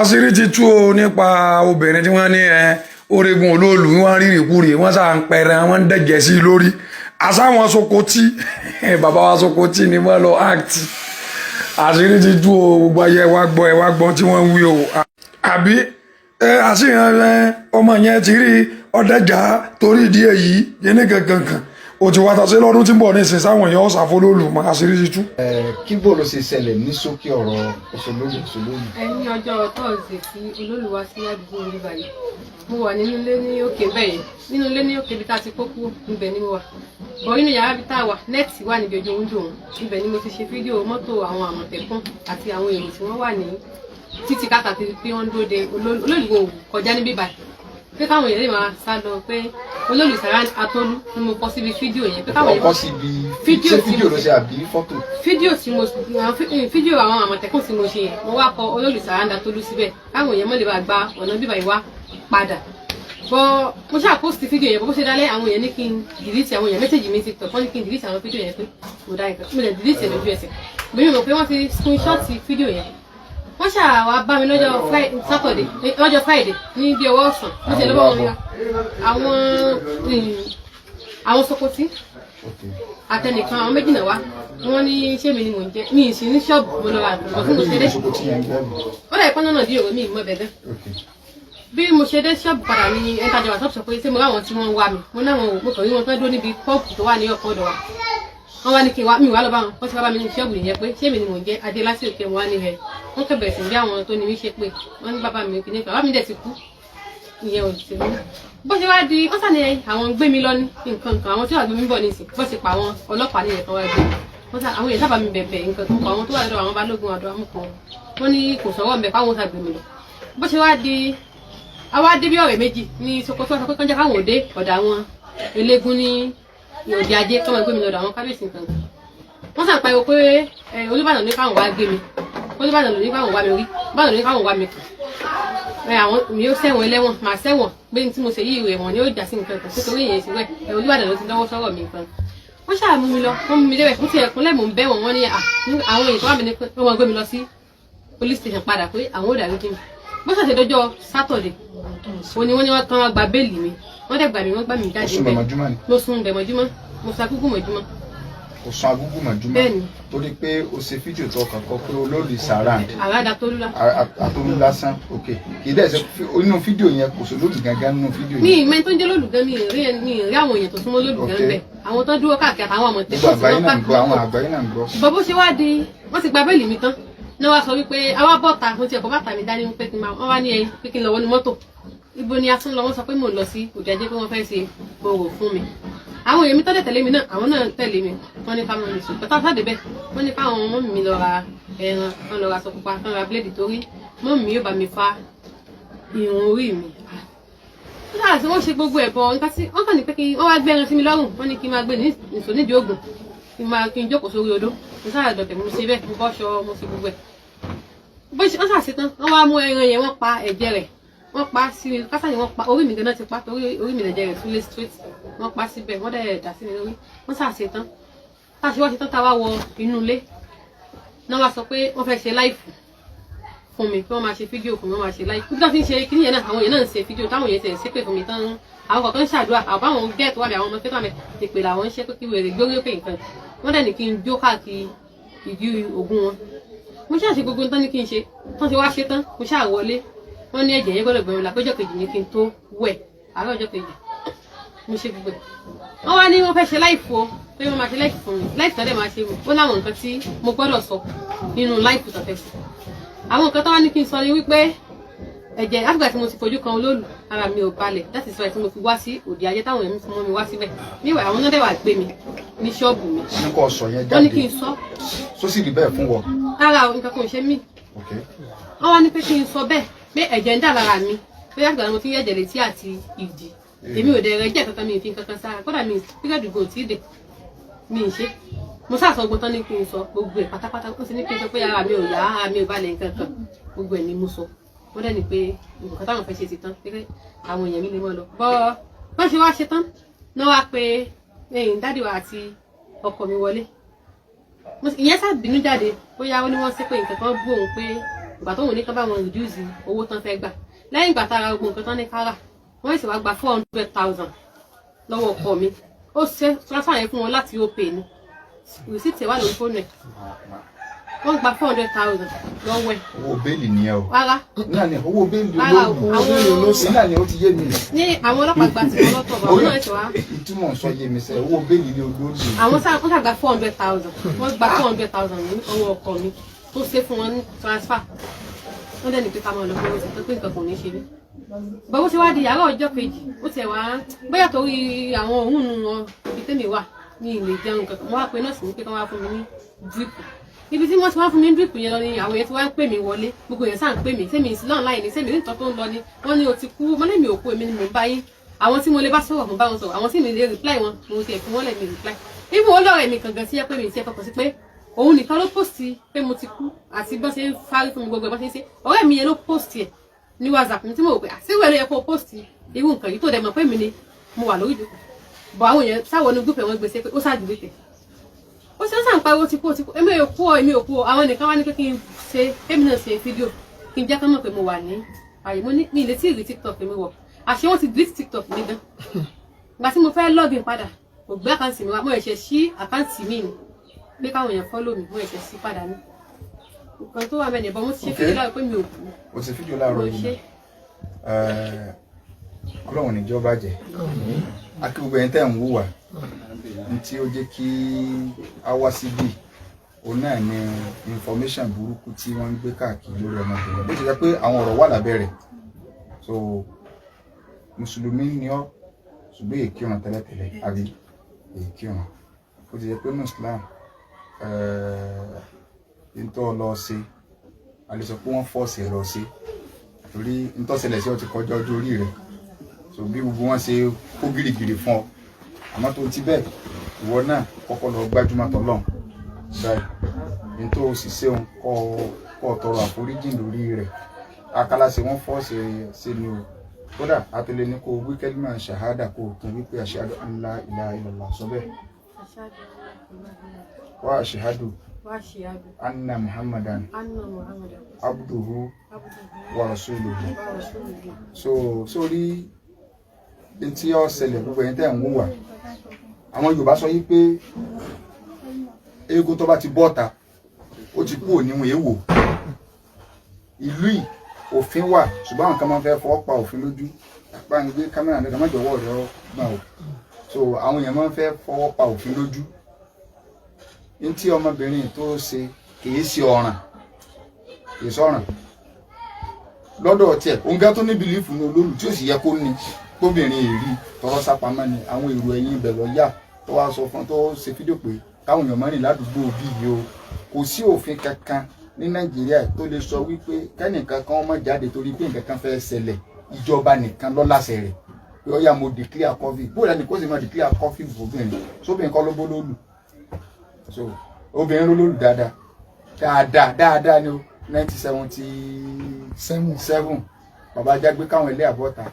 àṣírí ti tú o nípa obìnrin tí wọ́n ní oregun olóòlù wọ́n rí ìrìkúrì wọ́n sá ń pẹrẹ wọ́n ń dẹ̀jẹ̀ sí lórí àsáwọn Sokoti bàbá wa Sokoti ni wọ́n lọ act àṣírí ti tú o gbogbo ayé ẹ wá gbọ́ tí wọ́n ń wí o àbí àṣìyàn ọmọ yẹn ti rí ọdẹjà torí ìdí èyí yẹn ní kankan o ti wá ta sí lọ́dún tí ń bọ̀ ní ìsìn sáwọn èèyàn ọ̀sàfó lóòlù mọ́ àṣírí ti tú. kí bó ló ṣe ṣẹlẹ̀ ní ṣókí ọ̀rọ̀ òṣèlólù. ní ọjọ́ tọ́ọ̀sì tí olóòlù wá sí àdúgbò orí báyìí mo wà nínú ilé ní òkè bẹ́ẹ̀ nínú ilé ní òkè bí tá a ti kó kúrò níbẹ̀ ni mo wà bọ̀ nínú yàrá bí tá a wà nẹ́ẹ̀tì wà níbi ojú oúnjẹ òun ibẹ̀ ni mo ti ṣe fídíò mọ́tò àwọn àmọ̀tẹ́kùn àti àwọn èrò tí wọ́n wà ní títí káàkiri pé wọ́n dúró de olóòlù kọjá níbí báyìí pé káwọn èèyàn lè máa sá lọ pé olóòlù Sarand Atolu ni mo kọ síbi fídíò yẹn pé káwọn èèyàn kọ síbi fídíò ló ṣe àbí fọ́tò. fídíò àwọn àmọ̀tẹ́kùn tí mo ṣe yẹn mo wá kọ olóòlù Sarand Atolu síbẹ̀ káwọn èèyàn mọ̀ lè bá gba ọ̀nà bíbá ìwá padà bọ́ mo ṣáà post fídíò yẹn bó ṣe dálẹ́ àwọn èèyàn ní kí n delete àwọn èèyàn mẹ́sẹ̀jì mi TikTok wọ́n ní kí n delete àwọn fídíò yẹn pé mo dá nǹkan mo lè delete ẹ̀ lójú ẹsẹ̀ mi mọ̀ pé wọ́n ti screenshot fídíò yẹn wọ́n ṣáà wá bá mi lọ́jọ́ Friday ní bí ọwọ́ ọ̀sán mo ṣe lọ́wọ́ wọn ní àwọn Sokoti àtẹnìkan àwọn méjì náà wá wọ́n ní ṣé mi ni mò ń jẹ́ mi ì sí ní ṣọ́ọ̀bù mo lọ ra àgbọ̀n fún mo ṣe dé ó dà ìpọ́n náà dí òwe mi ìmọ̀ bẹ̀bẹ̀ bí mo ṣe dé ṣọ́ọ̀bù padà ní ẹ̀ńtàjọ wà sọ́ọ̀bù sọ pé ṣé mo ráwọn tí wọ́n ń wá mi mo náwọn mo kàn rí wọn fẹ́ dúró níbi pọ́ọ̀pù tó wà ní ọ̀pọ̀ ọ̀dọ̀ wa wọ́n wá ní kí mi wá lọ bá wọn wọ́n ti wá bá mi ní ṣọ́ọ̀bù nìyẹn pé ṣé mi ni mò ń jẹ́ adé láti òkè wọn wá ní rẹ̀ wọ́n kẹ̀ bẹ̀rẹ̀ sí bí àwọn tó ní mí ṣe pé wọ́n ní bàbá mi kìíní bàbá mi dẹ̀ ti kú ìyẹn ò ti mú bó ṣe wá di wọ́n sàní àwọn gbé mi lọ ní nǹkan àwọn tí wàá gbé mi bọ̀ nísìn bó ṣe pa àwọn ọlọ́pàá ní ẹ̀kan wá gbé wọ́n sà àwọn èèyàn sábà mi bẹ̀bẹ̀ nǹkan tó pa àwọn tó wà lọ́dọ̀ àwọn balógun àdó amúkan wọ́n ní kò sọ́wọ́ mbẹ́ fáwọn sàgbé mi lọ bó ṣe wá di àwa dé bí ọ̀rẹ́ méjì ní Sokoto sọ pé kán jẹ́ káwọn òde ọ̀dọ̀ àwọn eléégún ní òde ajé kọ́mọ gbé mi lọ́dọ̀ àwọn kábíyèsí nǹkan wọ́n sàn pariwo pé Olúbàdàn ní káwọn wá gbé mi Olúbàdàn ló ní káwọn wá mi rí Olúbàdàn ló ní káwọn wá mi kàn àwọn mi ó ṣẹ̀wọ̀n ẹlẹ́wọ̀n màá ṣẹ̀wọ̀n pé tí mo ṣe yí ìwé wọn ni ó jà sí nǹkan kan nítorí ìyẹn ti wẹ̀ Olúbàdàn ló ti lọ́wọ́ sọ̀rọ̀ mi nǹkan wọ́n ṣáà mú mi lọ wọ́n mú mi débẹ̀ fún ti ẹ̀kúnlẹ̀ mò ń bẹ̀ wọ́n ní àwọn èèyàn tó wà mí ní pé wọ́n gbé mi lọ sí police station padà pé àwọn ò dàrú kí mi bó ṣàṣe dọjọ́ Saturday òní wọ́n ní wọ́n kàn gba béèlì mi wọ́n dẹ̀ gbà mí wọ́n gbà mí jáde bẹ́ẹ̀ mo sùn bẹ̀ mọ́júmọ́ mo sa gúgú mọ́júmọ́. kò sùn agúgú mọ́júmọ́ bẹ́ẹ̀ni torí pé o ṣe fídíò tó kàn kọ pé olóòlù Sarand Atolu lásán ok kì í dẹ̀ ṣe inú fídíò yẹn kò sọ lóòlù gangan nínú fídíò yẹn. mi ìmẹ́ tó ń jẹ́ lóòlù gan mi ì rí àwọn èèyàn tó súnmọ́ lóòlù gan bẹ́ẹ̀ àwọn tó dúró káàkiri àtàwọn àmọ̀tẹ́kùn tí wọ́n bá àwọn àgbáyé náà ń gbọ́. bọ́ bó ṣe wá di wọ́n ti gba béèlì mi tán ní wàá sọ wípé àwa bọ́ta mo ti ẹ̀kọ́ bàtà mi dání pé kí n máa wọ́n wá ní ẹyin pé kí n lọ wọnú mọ́tò ibo ni a tún lọ wọ́n sọ pé mò ń lọ sí òde ajé pé wọ́n fẹ́ ṣe gbòòrò fún mi àwọn èèyàn mi tọ́lẹ̀ tẹ̀lé mi náà àwọn náà tẹ̀lé mi wọ́n ní ká mọ̀ nìṣó pẹ̀tà sáde bẹ́ẹ̀ wọ́n ní káwọn ọmọ mi lọ ra ẹran wọ́n lọ ra aṣọ pupa wọ́n ra bíléèdì torí mọ́ mi yóò bá mi fa irun orí mi nígbà tí wọ́n ṣe gbogbo ẹ̀bọ̀ nǹkan tí wọ́n kàn ní pé kí wọ́n wá gbé ẹran sí mi lọ́rùn wọ́n ní kí n máa gbé nìṣó nídìí ògùn kí n jókòó sórí odó mo sáà dọ̀tẹ̀ mo ṣe bẹ́ẹ̀ mo bọ́ṣọ mo ṣe gbogbo ẹ̀ bó ṣe wọ́n ṣàṣetán wọ́n wá mú ẹran yẹn wọ́n pa ẹ̀jẹ̀ rẹ̀ wọ́n pa sí mi kásá ni wọ́n pa orí mi gan-an ti pa torí orí mi lẹ̀jẹ̀ rẹ̀ súlé straight wọ́n pa síbẹ̀ wọ́n dẹ̀ dà sí mi lórí wọ́n ṣàṣetán tá a ṣe wá ṣetán tá a wá wọ inú ilé náà wá sọ pé wọ́n fẹ́ ṣe láìfù fún mi pé wọ́n máa ṣe fídíò fún mi wọ́n máa ṣe láìfù bí wọ́n ti ń ṣe kíní yẹn náà àwọn èèyàn náà ń ṣe fídíò táwọn èèyàn ti ń ṣépè fún mi tán àwọn kọ̀ọ̀kan ń ṣàdúrà àwọn gẹ́ẹ̀tì wà bí àwọn ọmọ fẹ́tọ̀ àmì ìpè làwọn ń ṣe pé kí wèrè gbórí òkè nǹkan wọ́n dẹ̀ ní kí n jó káàkiri ìdí ogun wọn mo ṣáà ṣe gbogbo tán ní kí n ṣe tán ti wá ṣe tán mo ṣáà wọlé wọ́n ní ẹ̀jẹ̀ yẹn gbọ́dọ̀ gbẹ̀rún la péjọ kejì ní kí n tó wẹ̀ àárọ̀ ọjọ́ kejì mo ṣe gbogbo ẹ̀ wọ́n wá ní wọ́n fẹ́ ṣe láìfù o pé wọ́n máa ṣe láìfù fún mi láìfù tọ́lẹ̀ máa ṣe ó láwọn nǹkan tí mo gbọ́dọ̀ sọ nínú láìfù tó fẹ́ sí àwọn nǹkan tó wá ní kí n sọ ni wípé ẹ̀jẹ̀ àgbà tí mo ti fojú kan olóòlù ara mi ò balẹ̀ láti sọ ẹ̀ tí mo fi wá sí òde ajé táwọn èèyàn mú mi wá síbẹ̀ níwẹ̀ àwọn náà dẹ̀ wà gbé mi ní ṣọ́ọ̀bù mi wọ́n ní kí n sọ tó sì rí bẹ́ẹ̀ fún wọn. rárá nǹkan kan ò ṣe mí wọ́n wá ní pé kí n sọ bẹ́ẹ̀ pé ẹ̀jẹ̀ ń dà lára mi pé àgbà mo ti ń yẹ̀jẹ̀ létí àti ìdí èmi ò dẹ̀ rẹ̀ jẹ́ kankan mi ì fi kankan sára kódà mi píríọ̀dù gò tí ì dé mi ì ṣe mo sáà sọ gbogbo tán ní kí n sọ gbogbo ẹ̀ pátápátá ó ti ní kí n sọ pé ara mi ò yá ara mi ò balẹ̀ nǹkan kan gbogbo ẹ̀ ni mo sọ wọ́n dẹ̀ ní pé nǹkan táwọn fẹ́ ṣe ti tán pé àwọn èèyàn mi lè mọ́ lọ bọ́ ṣe wá ṣe tán náà wá pé dádì wa àti ọkọ mi wọlé ìyẹn sáà bínú jáde bóyá ó ní wọ́n ṣe pé nǹkan kan bú òun pé ìgbà tó wọ́n ní ká bá wọn reduce owó tán fẹ́ gbà lẹ́yìn ìgbà tá a ra gbogbo nǹkan tán ní kára wọ́n sì wá gba 400,000 lọ́wọ́ ọkọ mi ó ṣe transfer yẹn fún wọn láti opay ni receipt wà lórí fóònù ẹ̀ wọ́n gba 400,000 lọ́wọ́ ẹ̀. owó bẹ́ẹ̀lì ni ẹ o. rárá náà ni owó bẹ́ẹ̀lì olóòlù náà ni ó ti yé mi. ní àwọn ọlọ́pàá gba ti lọ́tọ̀ bọ̀ àwọn náà ti wá. ìtumọ̀ sọ yé mi sẹ́ owó bẹ́ẹ̀lì ni olóòlù. àwọn sáà wọ́n ṣàgbà 400,000 wọ́n gba 400,000 ní ọwọ́ ọkọ mi tó ṣe fún wọn ní transfer wọ́n dẹ̀ ní pé ká máa lọ fún wọn pé nǹkan kò ní ṣe mí. bọ́wọ́ ti wá di àárọ̀ ọjọ́ kejì ó tiẹ̀ wá bóyá torí àwọn òun nu wọn ibi tẹ́mi wà ní ilé jẹun kankan mo wá pe nọ́ọ̀sì ní pé kí wọ́n wá fún mi ní drip ibi tí wọ́n ti wá fún mi ní drip yẹn lọ ni àwọn yẹn ti wá ń pè mí wọlé gbogbo yẹn sáà ń pè mí sẹ́mi ìsìlọ́ọ̀ láì ní sẹ́mi nǹkan tó ń lọ ni wọ́n ní o ti kú mo lẹ́mi òkú èmi ni mò ń bá yín àwọn tí mo lè bá sọ̀rọ̀ mo bá wọn sọ̀rọ̀ àwọn tí mi lè reply wọn mo ti ẹ̀fún wọn lẹ̀ mi reply ibi wọn lọ́rọ̀ èmi kankan sí ẹ pé mi ti ẹ fọkàn sí pé òun nìkan ló post pé mo ti kú àti bọ́n ṣe ń fárí fún mi gbogbo ẹ̀ bọ́n ṣe ń ṣe ọ̀rẹ́ mi yẹn ló post ẹ̀ ní WhatsApp mi tí mo rò pé àṣìwẹ̀ ló yẹ kó post irú nǹkan yìí tó dẹ̀ mọ̀ pé mi ni mo wà lórí ìdókòwò bọ̀ àwọn èèyàn sáwọn ní gúúpẹ̀ wọn gbèsè pé ó ṣàdúgbò tẹ̀ ó ṣe ń sàn pariwo ti kú èmi ò kú ọ àwọn nìkan wá ní pé kí n ṣe èmi náà ṣe fídíò kí n jẹ́ kán mọ̀ pé mo wà ní àyè mo ní ilé tí ìrì TikTok mi wọ̀ àṣé wọ́n ti delete TikTok mi gan ìgbà tí mo fẹ́ login padà kò gbé àkáǹtì mi wá mo ẹ̀ṣẹ̀ sí àkáǹtì mi ni pé káwọn èèyàn follow mi mo ẹ̀ṣẹ̀ sí padà ní nǹkan tó wà mẹ́rin bọ́ mo ti ṣe fídíò láàárọ̀ pé mi ò kú o ti fídíò láàárọ̀ yìí ọlọ́run níjọba jẹ́ akígbogbo ẹni tẹ́ ń wúwà ní tí ó jẹ́ kí a wá síbí òun náà ni information burúkú tí wọ́n ń gbé káàkiri lórí ọmọbìnrin bó ti jẹ́ pé àwọn ọ̀rọ̀ wà lábẹ́ rẹ̀ so mùsùlùmí ni ọ́ ṣùgbọ́n èkìràn tẹ́lẹ̀tẹ́lẹ̀ àbí èkìràn bó ti jẹ́ pé Islam ntọ́ lọ sí a lè sọ pé wọ́n fọ́ọ̀sì ẹ̀ lọ sí torí ntọ́sẹ̀lẹ̀ sí ọ ti kọjá ọjọ́ orí rẹ̀ so bí gbogbo wọn ṣe kó gírígírí fún ọ àmọ́ tó ti bẹ́ẹ̀ ìwọ náà kọ́kọ́ lọ gbájúmọ́ tọ́lọ́n báyìí ní tó sì ṣeun kọ́ tọrọ àforíjì lórí rẹ̀ akálàṣe wọn fọ́ọ̀sì ṣe ni o kódà àtẹlẹ ní kó wíkẹ́lì máa ṣàhádà kó tún wípé ashhadu an la ilaha illallah sọ bẹ́ẹ̀ wa ashhadu anna muhammadan abduhu wa rasuluhu so sórí tí ó ṣẹlẹ̀ gbogbo ẹ̀yin tẹ́ ń wúwà àwọn Yorùbá sọ yí pé eégún tó bá ti bọ́ta ó ti kú òníwọ̀n èèwò ìlú yìí òfin wà ṣùgbọ́n àwọn kan máa ń fẹ́ fọwọ́ pa òfin lójú apá ń gbé kámẹ́rà nígbà má jọ̀wọ́ rẹ̀ gbà ó so àwọn èèyàn máa ń fẹ́ fọwọ́ pa òfin lójú ní tí ọmọbìnrin tó ṣe kìí ṣe ọ̀ràn kìí sọ̀ràn lọ́dọ̀ tiẹ̀ òun gá tó ní bìlífù ní olólù tí ó sì yẹ kó ní kóbìnrin èrí tọrọ sápamọ́ ni àwọn èrò ẹ̀yìn ibẹ̀ lọ yá tó wá sọ fún tó ṣe fídíò pé káwọn èèyàn mọ́rin ládùúgbò bí yìí o kò sí òfin kankan ní Nàìjíríà tó lè sọ wípé kẹ́nìkan kan má jáde torí pé nǹkan kan fẹ́ ṣẹlẹ̀ ìjọba nìkan ló láṣẹ rẹ̀ pé ó yá mo declare COVID bóyá ni kó sì máa declare COVID fòbìnrin sóbìnrin kọ́ ló bó lólu so obìnrin ló lólu dáadáa ni o 1977 bàbá Jágbé káwọn ilé àbọ̀ta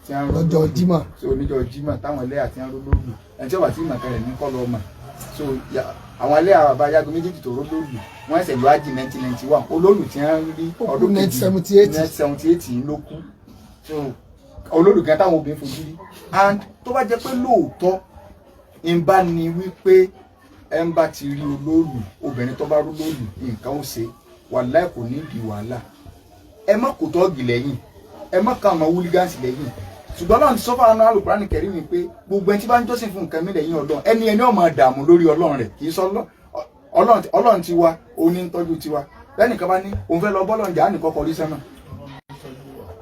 tí wọ́n lọ́jọ́ Jímọ̀ so oníjọ́ Jímọ̀ táwọn ilé àti wọ́n lólu ẹni tí ó wà tí ìmọ̀ kẹrẹ̀ ní kọ́ lọ́ọ́ mọ̀ so àwọn ilé bàbá Jágbé méjèèjì tó lólu wọ́n ẹsẹ̀ lọ ájì 1991 olóòlù tí wọ́n rí ọdún 1978 ló kú so olóòlù gan táwọn obìnrin fojú rí and tó bá jẹ́ pé lóòótọ́ ń bá ní wípé ẹ ń bá ti rí olóòlù obìnrin tó bá rú lóòlù nǹkan ó ṣe wàláhì kò ní ìdí wàhálà ẹ má kò tọ́ọ̀gì lẹ́yìn ẹ má ka àwọn wúlígánsì lẹ́yìn ṣùgbọ́n Ọlọ́run ti sọ fún àwọn Al-Qur'ani Karim mi pé gbogbo ẹni tí bá ń jọ́sìn fún nǹkan mi lẹ́yìn Ọlọ́run ẹni ó máa dààmú lórí Ọlọ́run rẹ̀ kì í sọ Ọlọ́run ti wa òun ní ń tọ́jú tiwa lẹ́nìkan bá ní òun fẹ́ lọ bọ́lọ̀ jà á nìkan kọrí sẹ́mà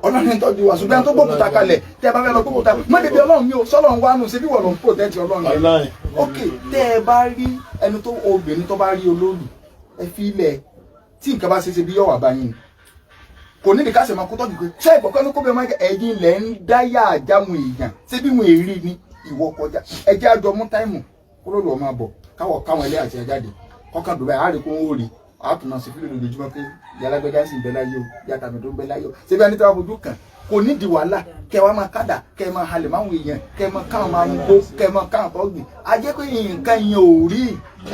Ọlọ́run ní ń tọ́jú wa ṣùgbọ́n tó gbókùtà kalẹ̀ tẹ́ ẹ bá fẹ́ lọ gbókùtà má débi Ọlọ́run mi ò sọ́lọ́run wá nù síbí wọ̀ ló ń protect Ọlọ́run rẹ̀ ok tẹ́ ẹ bá rí ẹni tó obìnrin tó bá rí olóòlù ẹ fi ilẹ̀ tí nǹkan bá ṣe bí yọ̀wà báyìí kò ní ìdíkà sẹ̀mọ́ kó tọ́jú pé ṣé ìgbọ̀kọ́ ní kó bẹ́ẹ̀ máa ń ẹ̀yin lẹ̀ ń dáyà àjámu èèyàn ṣé bí wọn èrí ni ìwọ kọjá ẹjẹ́ àjọ mú táìmù kúrò lọ́ọ́ máa bọ̀ káwọn ilé àti ẹjáde kọ́kàn dùbẹ́ àárẹ̀ kó ń rí àtúnà sí fílẹ̀ lójoojúmọ́ pé yàlágbẹ́já sì ń bẹ láyé o yàtà mi tó ń bẹ láyé o ṣé bí ẹni tí wàá fojú kàn kò ní di wàhálà kẹ wàá máa kádà kẹ máa halẹ̀ máwọn èèyàn kẹ máa káwọn máa mú bó kẹ máa káwọn tó gbìn ajẹ́ pé nǹkan yẹn ò rí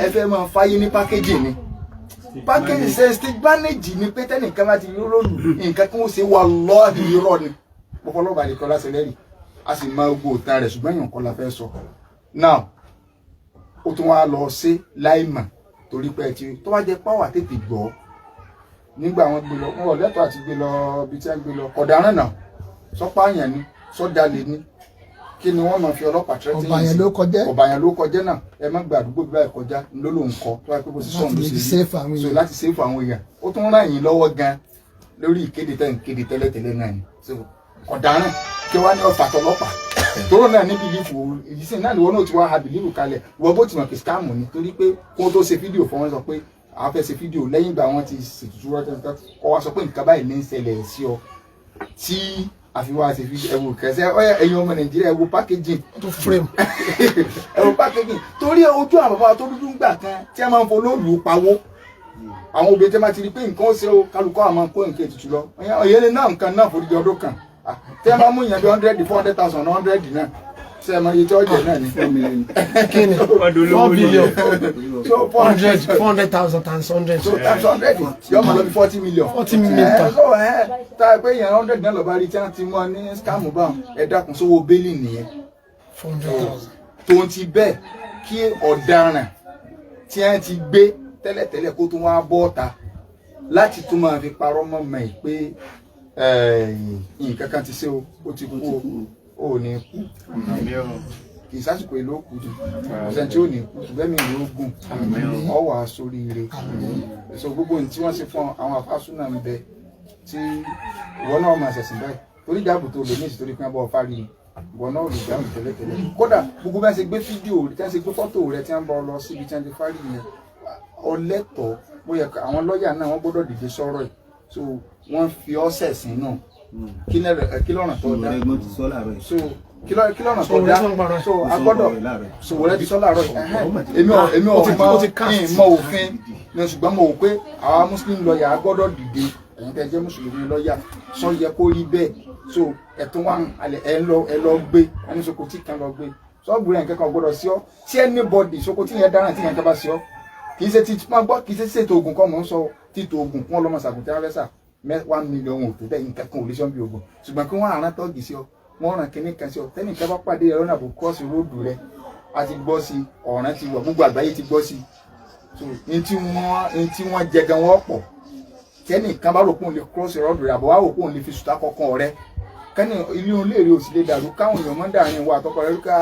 ẹ fẹ́ máa fáyé ní pákéjì ni package ṣe stage manage ni pé tẹ́nìkan bá ti rí olóòlù nǹkan kí wọ́n ṣe wà lọ́ọ̀dì irọ́ ni pọpọlọba ní kọlá sẹlẹrì a sì máa gbó òtán rẹ̀ ṣùgbọ́n èèyàn kọ́ la fẹ́ sọ now ó tún wá lọ sí láìmọ̀ torí pé ti tó bá jẹ́ páwà tètè gbọ́ nígbà wọn gbé lọ wọn ò lẹ́tọ̀ọ́ àti gbé lọ bí tí wọ́n gbé lọ ọ̀daràn náà sọ́pá àyàn ni sọ́dalẹ̀ ni kí ni wọ́n máa fi ọlọ́pàá tẹ́tí ọ̀bàyàn ló kọjá náà ẹ má gba àdúgbò bí báyìí kọjá ló ló ń kọ tó wáá pé bó ti sọ̀rọ̀ ló ṣe rí so láti sèfù àwọn èèyàn ó tún ràn yín lọ́wọ́ gan lórí ìkéde tẹ́ ń kéde tẹ́lẹ̀tẹ́lẹ̀ náà ni ọ̀daràn kí wá ní ọ̀fà tọlọ́pàá tóró náà ní bìlífù ìdísìn náà ni wọn náà ti wá ha bìlífù kalẹ̀ wọ́n bó ti mọ̀ pé skáàmù ni torí pé kó tó ṣe fídíò fún wọn sọ pé àwọn fẹ́ ṣe fídíò lẹ́yìn ìgbà wọn ti ṣètùtù rọ́tẹ́tẹ́ kọ́ wá sọ pé nǹkan báyìí ní ń ṣẹlẹ̀ sí ọ tí àfiwá ṣe fídíò ẹ̀wò kẹsẹ̀ ẹ̀yin ọmọ Nàìjíríà ẹ̀wò packaging tó frame ẹ̀wò packaging torí ojú àwọn bàbá tó dúdú ń gbà kan tí a máa ń folóòlù pawó àwọn obìnrin tí a máa ti rí pé nǹkan ó ṣe ó kálukọ́ àmọ́ kó nǹkan ètùtù lọ ìyẹn náà nǹkan náà forí ọdún kan tí a máa mú yẹn bí 100,000 100 náà ṣe é mọ iye tí ó jẹ náà ní 4 million kí ni 4 billion so 400,000 times 100 so times 100 yóò máa lọ bí 40 million 40 million tán so tá a pé yẹn 100 náà lọ bá rí tí wọ́n ti mọ ní scam bá ẹ dákun sówó bẹ́ẹ̀lì nìyẹn 400,000 tó ń ti bẹ́ẹ̀ kí ọ̀daràn tí wọ́n ti gbé tẹ́lẹ̀tẹ́lẹ̀ kó tó wá bọ́ọ̀ta láti tún máa fi parọ́ mọ́ mọ́ ẹ̀ pé nǹkan kan ti ṣe ó ti kú ó ní kú kì í sásìkò èlò òkú jù ọ̀sẹ̀ tí ó ní kú ṣùgbọ́n mi ìlú ogun ọ wà sórí ire so gbogbo ohun tí wọ́n ṣe fún àwọn afásúnà ń bẹ tí ìwọ náà máa ṣẹ̀sìn báyìí torí ìjáàbò tó lè ní ìsìtorí pé wọ́n bọ́ fárí ìwọ náà lè jáàbò tẹ́lẹ̀tẹ́lẹ̀ kódà gbogbo bá ṣe gbé fídíò tí wọ́n ṣe gbé fọ́tò rẹ tí wọ́n bọ́ lọ síbi tí wọ́n ti fárí yẹn ọlẹ́tọ̀ọ́ bóyá àwọn lọ́ọ̀yà náà wọ́n gbọ́dọ̀ dìde sọ̀rọ̀ ẹ̀ so wọ́n fi ọ́sẹ̀ sí náà kí lọ́nà tó dá so kí lọ́nà tó dá so agbọ́dọ̀ so wọlé ti sọ láàárọ̀ èmi ò mọ òfin ní ṣùgbọ́n mo wò pé àwa muslim lọ́ọ̀yà agbọ́dọ̀ dìde ẹ̀yin tẹ́ jẹ́ mùsùlùmí lọ́ọ̀yà sọ yẹ kó rí bẹ́ẹ̀ so ẹ̀tún wà ẹ lọ gbé ẹni sokoti kan lọ gbé sọ́ọ̀bù rẹ̀ nǹkan kan gbọ́dọ̀ sí ọ tí anybody sokoti yẹn dáná tí yẹn kan bá sí ọ kì í ṣe ti máa gbọ́ kì í ṣe ṣètò oògùn kọ́ mọ̀ ń sọ títò oògùn kí wọ́n lọ́mọ ṣàgùntàn arẹ́sà 1 million ò tó bẹ́ẹ̀ nǹkan kan ò lè ṣọ́n bí oògùn ṣùgbọ́n kí wọ́n àrán tọ́gì sí ọ wọ́n ràn kíní kan sí ọ tẹ́nìkan bá pàdé ẹ̀rọ náà bò kọ́ọ̀sì róòdù rẹ a ti gbọ́ sí ọ̀ràn ti wọ̀ gbogbo àgbáyé ti gbọ́ sí so ní tí wọ́n jẹ gan wọ́n pọ̀ tẹ́nìkan bá rò pé òun lè kọ́ọ̀sì róòdù rẹ àbọ̀ wá rò pé òun lè fi sùtá kọ̀ọ̀kan rẹ kẹ́ni ilé òun léèrè òsì lè dàrú káwọn èèyàn máa ń dàrin wa àtọkọ rẹ ká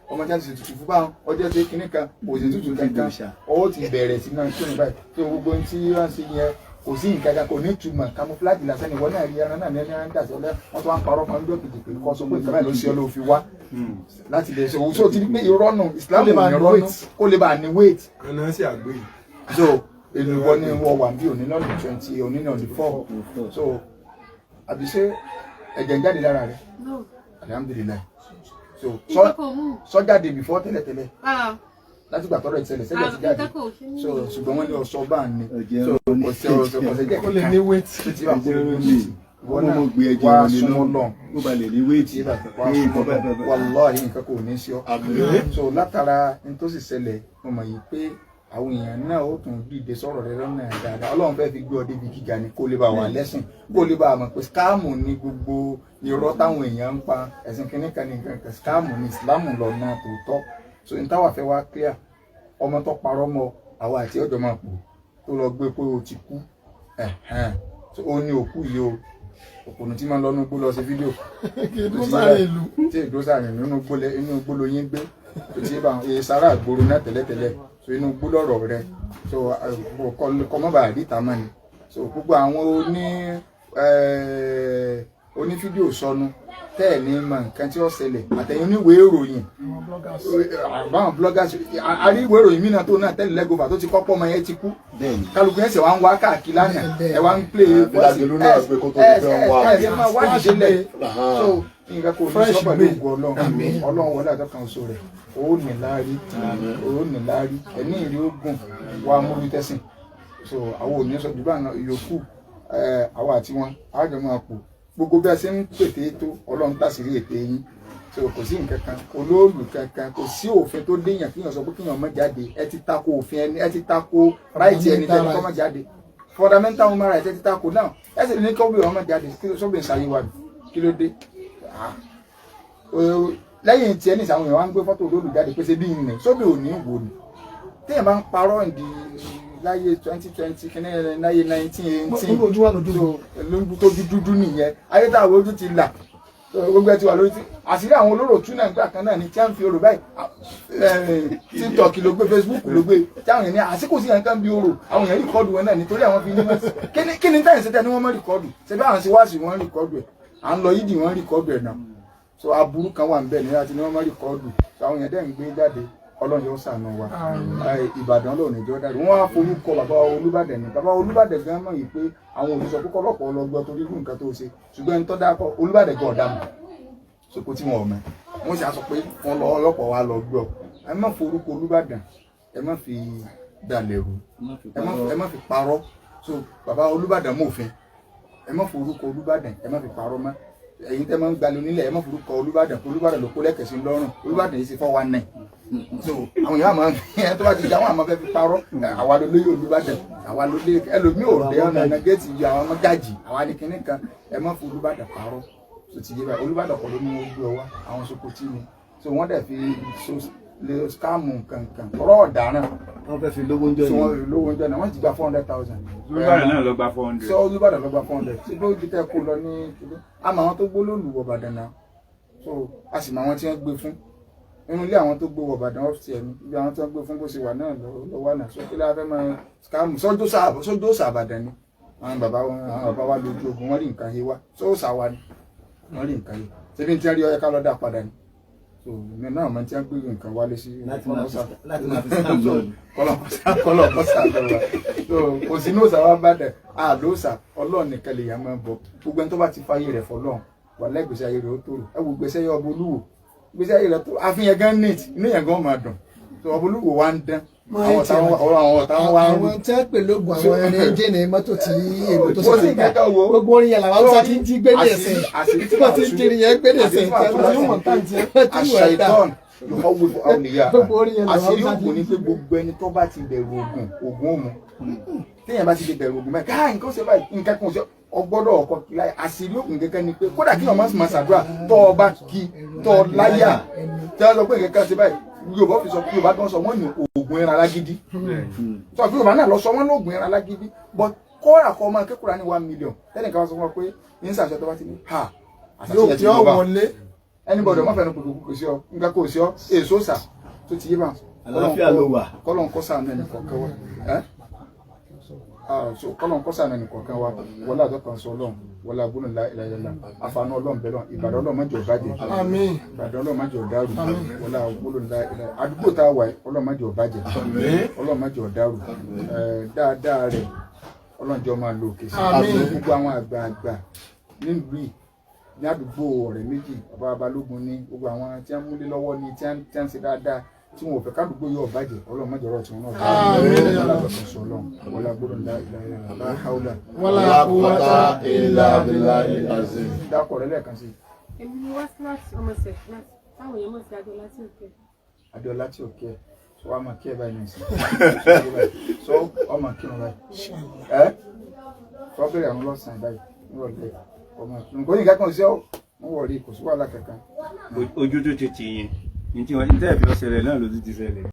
ọmọ tí wọ́n ti ṣe tutù fún báwọn ọjọ́ tí kíní kan kò sí tutù kankan ọwọ́ ti bẹ̀rẹ̀ sí náà kí ni báyìí tó gbogbo ohun tí wọ́n ṣe yẹn kò sí nǹkan kan kò ní ìtumọ̀ camouflage lásán ni wọ́n náà rí ẹran náà ní ẹni ń dàsí ọlẹ́ wọ́n tó wá ń parọ́ kan lójú òkèjì pé kọ́ sọ pé ìkànnì ló ṣe ọ ló fi wá láti lè ṣe òun tó ti ní pé irọ́ nù Islam ò ní rọ́nù kó lè bá a ní weight so èlùbọ́ ni wọ́n wà bí òní náà ní 20 òní náà ní 4 so àbí ṣe ẹ̀jẹ̀ ń jáde lára rẹ̀ alhamdulilayi so sọ́jáde before tẹ́lẹ̀tẹ́lẹ̀ láti gbà tọ́rọ̀ ìṣẹ̀lẹ̀ sẹ́lẹ̀ ti jáde so ṣùgbọ́n wọ́n ní ọ̀ṣọ́ bá ní so ọ̀sẹ̀ jẹ́ ó lè ní weight tí wà fún ìwọ́n náà wá súnmọ́ lọ wàláhì nǹkan kò ní sí ọ so látara ní tó sì ṣẹlẹ̀ mo mọ̀ yìí pé àwọn èèyàn náà ó tún dìde sọ̀rọ̀ rẹ lọ́nà dáadáa ọlọ́run fẹ́ fi gbé ọ débi gíga ni kó lè bá wà lẹ́sìn kó lè bá a mọ̀ pé skáàmù ni gbogbo irọ́ táwọn èèyàn ń pa ẹ̀sìn kìíní kan ní nǹkan skáàmù ni ìsìláàmù lọ́nà tòótọ́ so n táwa fẹ́ wá clear ọmọ tó parọ́ mọ́ àwa àti ọjọ́ máa pò tó lọ gbé pé o ti kú so ó ní òkú yìí o òkùnrin tí máa ń lọ nínú gbó lọ sí fídíò tí ìdósàrè nínú gbóló yín gbé tí sára àgbòrò náà tẹ́lẹ̀tẹ́lẹ̀ so inú gbólọ̀rọ̀ rẹ so kọmọ́bà àdìta mọ́ ni so gbogbo àwọn oní fídíò sọnù tẹ́ẹ̀ ní mọ nǹkan tí ó ṣẹlẹ̀ àtẹ̀yìn oníwèé ìròyìn àbáwọn bloggers àríwèé ìròyìn mìíràn tó náà tẹ́lẹ̀ lẹ́gọ̀fà tó ti kọ́pọ̀ ọmọ yẹn ti kú kálukú yẹn ṣe wá ń wá káàkiri lánàá ẹ wá ń play ẹ máa wá ìdílé so nǹkan kò ní sọ́pà ló gbọ́ ọlọ́run wọlé àtọ́kàn oṣù rẹ̀ ó ní láárí ẹ̀ní ìrí ogun wa múlú tẹ́sìn so àwọn ò ní sọ jù bá yòókù àwọn àti wọn àjọ máa pò gbogbo bí a ṣe ń pètè tó ọlọ́run tàṣírí ètè yín so kò sí nǹkan kan olóòlù kankan kò sí òfin tó léèyàn kíyàn sọ pé kíyàn má jáde ẹ ti tako òfin ẹni ẹ ti tako right ẹni tẹ́ni kọ́ má jáde fundamental human right ẹ ti tako náà ẹ sì ní kọ́bí ọmọ jáde kí ló sọ́bìn sáyé wa kí ló dé lẹ́yìn tí ẹni sàwọn èèyàn wá ń gbé fọ́tò olóòlù jáde pé ṣe bí nìyẹn sóbì ò ní wò ni téèyàn bá ń parọ́ ìdí láyé 2020 kí ní láyé 1918 lójú tó dúdú nìyẹn ayé táwọn ojú ti là gbogbo ẹ ti wà lórí tí àṣírí àwọn olóró tún náà gbà kan náà ni tí a ń fi orò báyìí TikTok ló gbé Facebook ló gbé táwọn èèyàn ní àsìkò sí nǹkan bí orò àwọn èèyàn rìkọ́dù wọn náà nítorí àwọn fi ní wọn kí ni táyà ṣẹta ni wọ́n mọ̀ rìkọ́dù ṣẹbi àwọn síwáṣì wọn rìkọ́dù ẹ̀ à ń lọ yídì wọn rìkọ́dù ẹ̀ náà so aburú kan wà níbẹ̀ nígbà tí wọ́n mọ̀ rìkọ́dù so àwọn èèyàn dẹ̀ ń gbé jáde Ọlọ́run yóò ṣàánú wa Ìbàdàn lónìí ìjọ dáre wọ́n á forúkọ bàbá Olúbàdàn ní bàbá Olúbàdàn gan mọ̀ yìí pé àwọn òṣìṣẹ́ púpọ̀ lọ́pọ̀ ọlọ́gbọ́ torí irú nǹkan tó ṣe ṣùgbọ́n ẹni tó dákọ̀ Olúbàdàn gan ọ̀dà mọ̀ sopọ̀ tí wọn ò mọ̀ wọ́n sì á sọ pé wọ́n lọ ọlọ́pọ̀ wa lọ gbọ́ ẹ má forúkọ Olúbàdàn ẹ má fi dalẹ̀rù ẹ má fi parọ́ so bàbá Olúbàdàn mọ̀fin ẹ má forúkọ Olúbàdàn ẹ má fi parọ́ mọ́ ẹ̀yin tẹ́ máa ń gbalẹ̀ onílẹ̀ ẹ má forúkọ Olúbàdàn ló kó lẹ́kẹ̀sí lọ́rùn Olúbàdàn yìí ṣe 419 so àwọn èèyàn máa ń ẹ tó bá ti jà wọn àmọ́ fẹ́ fi parọ́ àwa ló lóye Olúbàdàn àwa ló lé ẹlòmíì ò dé ọ̀nà géètì yìí àwọn ọmọ gàjì àwa ní kinní kan ẹ má fi Olúbàdàn parọ́ so ti yé báyìí Olúbàdàn kọ́ ló ní wọ́n gbé ọ wá àwọn Sokoti ni so wọ́n dẹ̀ fi so lè skáàmù kankan ọ̀rọ̀ ọ̀daràn wọ́n fẹ́ fi lówó ń jọ ni wọ́n lówó ń jọ ni wọ́n ti gba 400,000. Olúbàdàn náà ló gba 400. so Olúbàdàn ló gba 400 ṣé bó ti tẹ́ kó lọ ní kìló àmọ́ àwọn tó gbó lólu Ìbàdàn náà so a sì mọ àwọn tí wọ́n gbé fún inú ilé àwọn tó gbé Ìbàdàn ọ́fíìsì ẹni ibi àwọn tí wọ́n gbé fún bó ṣe wà náà lọ wà náà so kí ló fẹ́ máa skáàmù sọ́jọ́ sàbàdàn ni àwọn bàbá wa lójú ogun wọ́n rí nǹkan yé wa sọ́ọ̀sà wa ni wọ́n rí nǹkan yé ṣebí tí wọ́n rí ọyẹ ká lọ dá padà ni so mi náà mọ tí wọ́n gbé nǹkan wálé sí láti máa fi stamp lọ kọlọ kọsà lọ́wọ́ so kò sí ní òòsà wa bá dẹ àlóòsà Ọlọ́run nìkan lè yà máa bọ gbogbo ẹni tó bá ti fàyè rẹ̀ fọ́lọ́run wà lẹ́gbẹ̀ẹ́sẹ̀ ayé rẹ̀ ó tòrò ẹ wo gbèsè yọ ọbọ olúwo gbèsè ayé rẹ̀ tó àfihàn gan neat inú yẹn gan máa dùn so ọbọ olúwo wa ń dán àwọn táwọn wa ń rú. àwọn tí wọ́n pè lóògùn àwọn ẹni ẹjẹ́ ní mọ́tò tí èrò tó Kò sí kẹ́kẹ́ wo. gbogbo orin yẹn làwọn Haúsá ti ń jí gbé ní ẹsẹ̀ àṣírí tí wọ́n ti ń kiri yẹn gbé ní ẹsẹ̀ tí wọ́n mọ̀ táǹtì ẹ̀ wọ́n ti wọ̀ ẹ̀dá ìfọwọ́ àwòlíyà gbogbo orin yẹn làwọn àṣírí Haúsá ti ògùn ń ni pé gbogbo ẹni tó bá ti bẹ̀rù ògùn òmu téèyàn bá ti di bẹ̀rù ògùn mẹ́ta káà nǹkan ṣe báyìí nǹkan kan ṣe ọgbọ́dọ̀ ọkọ láyé àṣírí ògùn kẹ́kẹ́ ni pé kódà kí ọmọ máa ṣàdúrà tó o bá kí tó o láyà tí wọ́n sọ pé nǹkan kan ṣe báyìí Yorùbá fi sọ pé Yorùbá kan sọ wọ́n ní ògùn ẹran alágídí sọ pé Yorùbá náà lọ sọ wọ́n ní ògùn ẹran alágídí but kọ́ra kọ́ ọmọ akẹ́kọ̀ọ́ ní 1 million tẹ́lẹ̀ kan sọ fún ọ pé ní sàṣẹ tó bá ti ní ha yóò tí ó wọlé anybody ọmọ fẹnu kòkòkò kò sí ọ nígbà kò sí ọ èso sà tó ti yé bá àlàáfíà ló wà kọ́lọ̀ ń kọ́ sàánú ẹnì kọ̀ọ̀kan wa so kọ́lọ̀ ń kọ́ sàánú ẹnì kọ̀ọ̀kan wa wọlé àdọ́kan sọ Ọlọ́run wọlé abúlé ìlàyẹlá àfààní Ọlọ́run bẹ́ẹ̀ lọ Ìbàdàn Ọlọ́run má jẹ́ ó bàjẹ́ àmín Ìbàdàn Ọlọ́run má jẹ́ ó dàrú wọlé abúlé ìlàyẹlá àdúgbò tá a wà Ọlọ́run má jẹ́ ó bàjẹ́ Ọlọ́run má jẹ́ ó dàrú dáadáa rẹ̀ Ọlọ́run jọ máa lo òkè sí gbogbo àwọn àgbààgbà nílùú yìí ní àdúgbò ọ̀rẹ́ méjì bàbá Balógun ní gbogbo àwọn tí wọ́n múlé lọ́wọ́ ní tí wọ́n ṣe dáadáa tí wọn ò fẹ́ kádùúgbò yóò bàjẹ́ Ọlọ́run má jọ̀rọ̀ tí wọn náà wọlá gbọ́dọ̀ ńlá ìlà haúlà wala quwwata illa billahil azim. dákọ̀ rẹ̀ lẹ́ẹ̀kan sí. èmi ni wá sí láti ọmọ ṣẹ̀ láti táwọn èèyàn mọ̀ sí Adéọlá tí ò kẹ́ Adéọlá tí ò kẹ́ sọ wá máa kí ẹ báyìí nìyẹn sọ ọmọ kírun báyìí sọ bẹ̀rẹ̀ àwọn lọ́sàn-án báyìí nírọ̀lẹ́ ọmọ kírun kò ní ìgbà kan sí ọ wọ́n wọ̀ rí kò sí wàhálà kankan. Ojú tó ti tì yín ní tí wọ́n ti tẹ́ ẹ̀ fi ọ̀sẹ̀ rẹ̀ náà ló ti ṣẹlẹ̀.